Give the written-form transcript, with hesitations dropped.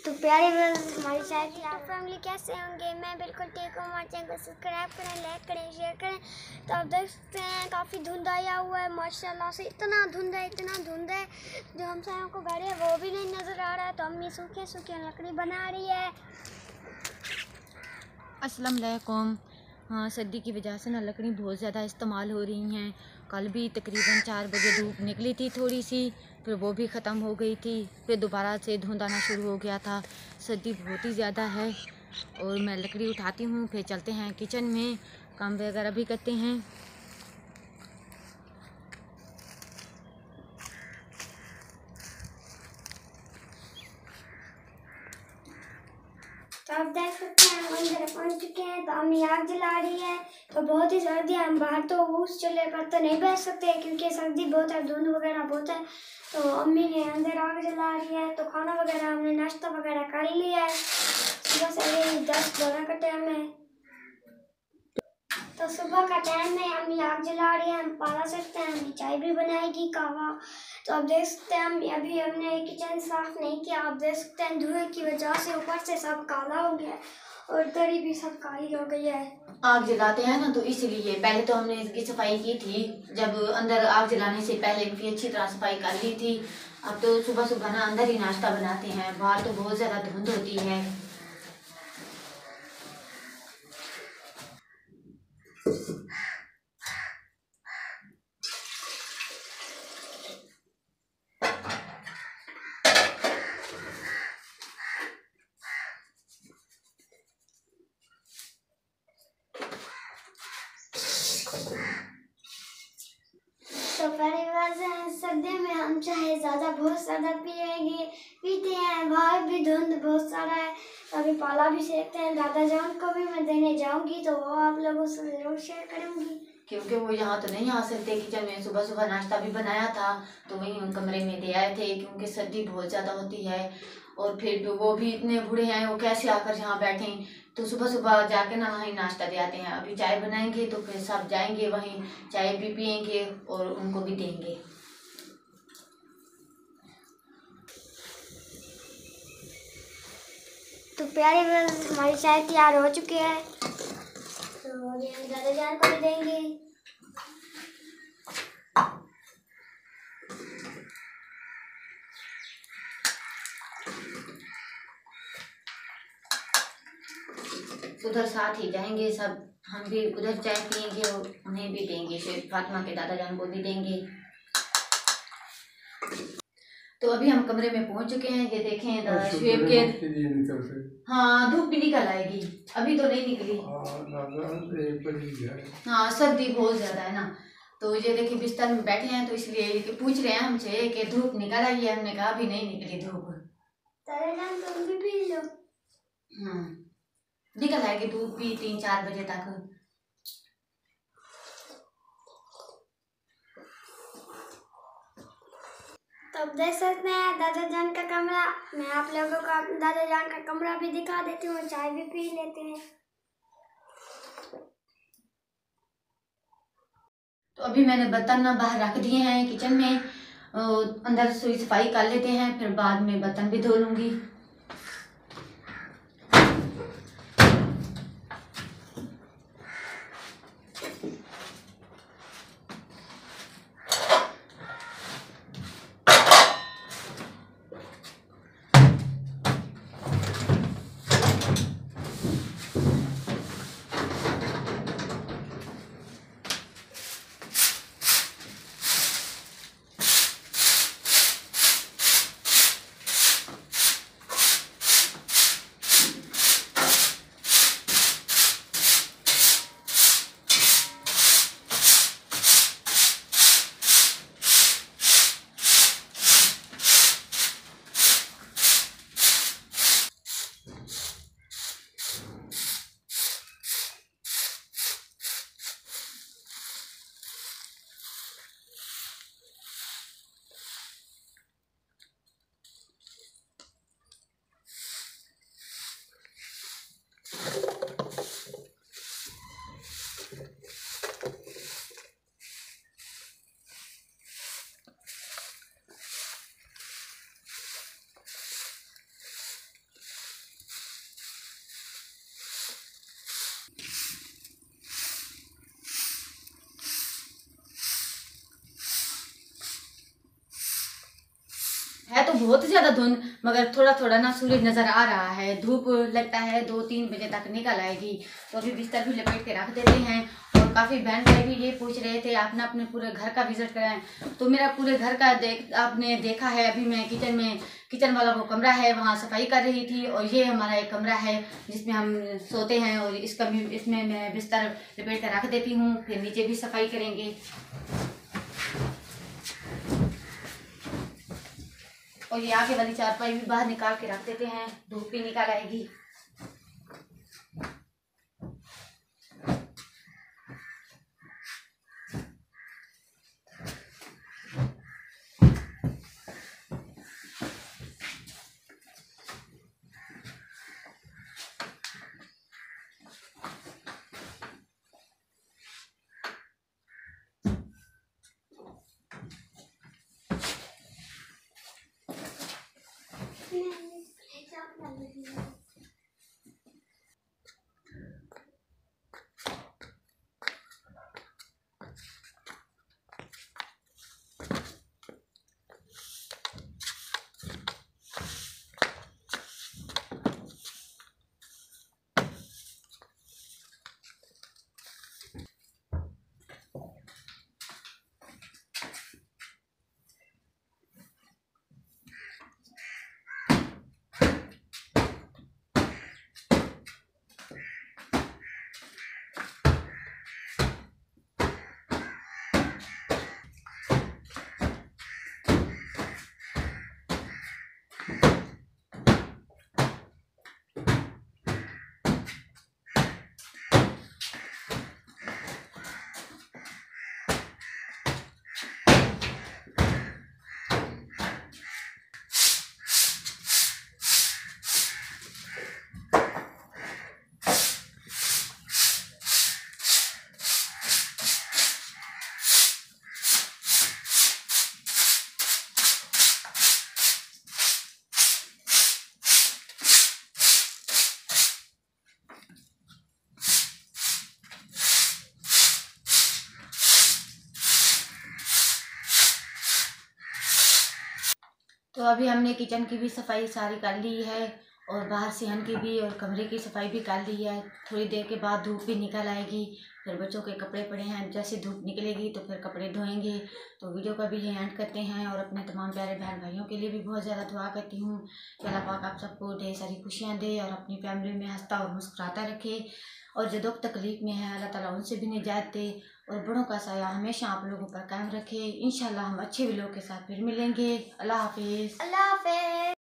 तो प्यारे हमारी सारी आप फैमिली कैसे होंगे। मैं बिल्कुल ठीक हूँ। हमारे चैनल को सब्सक्राइब करें, लाइक करें, शेयर करें। तो आप देख सकते हैं काफ़ी धुंध आया हुआ है माशाल्लाह से। इतना धुंध है जो हम सायों को घर है वो भी नहीं नज़र आ रहा है। तो अम्मी सूखे सूखे लकड़ी बना रही है। अस्सलाम वालेकुम। हाँ, सर्दी की वजह से ना लकड़ी बहुत ज़्यादा इस्तेमाल हो रही हैं। कल भी तकरीबन 4 बजे धूप निकली थी थोड़ी सी, फिर वो भी ख़त्म हो गई थी, फिर दोबारा से धुंध आना शुरू हो गया था। सर्दी बहुत ही ज़्यादा है और मैं लकड़ी उठाती हूँ, फिर चलते हैं किचन में, काम वगैरह भी करते हैं। तो आप देख सकते हैं हम अंदर पहुंच चुके हैं। तो अम्मी आग जला रही है। तो बहुत ही सर्दी है, हम बाहर तो उस चूल्हे पर तो नहीं बैठ सकते क्योंकि सर्दी बहुत है, धुंध वगैरह बहुत है। तो अम्मी ने अंदर आग जला रही है। तो खाना वगैरह हमने नाश्ता वगैरह कर लिया है। सुबह से 10-12 का टाइम है। तो सुबह का टाइम है, अम्मी आग जला रही है। हम पाला सकते हैं, अम्मी चाय भी बनाएगी, कहवा। तो आप देख सकते हैं अभी हमने किचन साफ नहीं किया। आप देख सकते हैं धुएं की वजह से ऊपर से सब काला हो गया है और दरी भी सब काली हो गई है। आग जलाते हैं ना तो इसलिए पहले तो हमने इसकी सफाई की थी, जब अंदर आग जलाने से पहले इनकी अच्छी तरह सफाई कर ली थी। अब तो सुबह सुबह ना अंदर ही नाश्ता बनाते हैं, बाहर तो बहुत ज़्यादा धुंध होती है। तो पहली बात सर्दी में हम चाहे ज़्यादा बहुत ज़्यादा पीते हैं। बाहर भी धुंध बहुत सारा है, अभी पाला भी सेकते हैं। दादा जान को भी मैं देने जाऊंगी तो वो आप लोगों से जरूर शेयर करूंगी क्योंकि वो यहाँ तो नहीं आ सकते किचन में। सुबह सुबह नाश्ता भी बनाया था तो वहीं उन कमरे में दे आए थे, क्योंकि सर्दी बहुत ज़्यादा होती है और फिर वो भी इतने बूढ़े हैं, वो कैसे आकर यहाँ बैठें। तो सुबह सुबह जाके ना वहीं नाश्ता दे आते हैं। अभी चाय बनाएंगे तो फिर सब जाएंगे वहीं, चाय भी पियेंगे और उनको भी देंगे। तो प्यारे हमारी चाय तैयार हो चुकी है। तो अभी हम दादा जान को भी देंगे। उधर साथ ही जाएंगे सब, हम भी उधर चाय पियेंगे और उन्हें भी देंगे, फिर फातिमा के दादा जान को भी देंगे। तो अभी हम कमरे में पहुंच चुके हैं। ये देखें शुएब के, हाँ धूप भी निकल आएगी, अभी तो नहीं निकली। हाँ सर्दी बहुत ज्यादा है ना। तो ये देखिए बिस्तर में बैठे हैं तो इसलिए पूछ रहे हैं हमसे कि धूप निकल आई है। हमने कहा अभी नहीं निकली धूप। तुम भी पी लो। निकल आएगी धूप भी 3-4 बजे तक। तो अब देख सकते हैं दादा जान का कमरा। मैं आप लोगों को दादा जान का कमरा भी दिखा देती हूँ, चाय भी पी लेते हैं। तो अभी मैंने बर्तन ना बाहर रख दिए हैं किचन में, अंदर रसोई सफाई कर लेते हैं, फिर बाद में बर्तन भी धो लूंगी। है तो बहुत ज़्यादा धुंध, मगर थोड़ा थोड़ा ना सूरज नज़र आ रहा है। धूप लगता है 2-3 बजे तक निकल आएगी। तो अभी बिस्तर भी लपेट के रख देते हैं। और काफ़ी बहन भाई भी ये पूछ रहे थे आपने अपने पूरे घर का विजिट कराएं। तो मेरा पूरे घर का आपने देखा है। अभी मैं किचन वाला वो कमरा है, वहाँ सफाई कर रही थी। और ये हमारा एक कमरा है जिसमें हम सोते हैं। और इसमें मैं बिस्तर लपेट कर रख देती हूँ। फिर नीचे भी सफाई करेंगे। और ये आगे वाली चारपाई भी बाहर निकाल के रख देते हैं, धूप भी निकाल आएगी। तो अभी हमने किचन की भी सफाई सारी कर ली है। और बाहर सिहन की भी और कमरे की सफाई भी कर ली है। थोड़ी देर के बाद धूप भी निकल आएगी। फिर बच्चों के कपड़े पड़े हैं, जैसे धूप निकलेगी तो फिर कपड़े धोएंगे। तो वीडियो का भी यही एंड करते हैं। और अपने तमाम प्यारे बहन भाइयों के लिए भी बहुत ज़्यादा दुआ करती हूँ कि अल्लाह पाक आप सबको ढेर सारी खुशियाँ दे और अपनी फैमिली में हंसता और मुस्कुराता रखे। और जो दुख तकलीफ में है अल्लाह ताला उनसे भी निजात दे। और बड़ों का साया हमेशा आप लोगों पर कायम रखे। इंशाल्लाह हम अच्छे व्लॉग के साथ फिर मिलेंगे। अल्लाह हाफिज़। अल्लाह हाफ़िज़।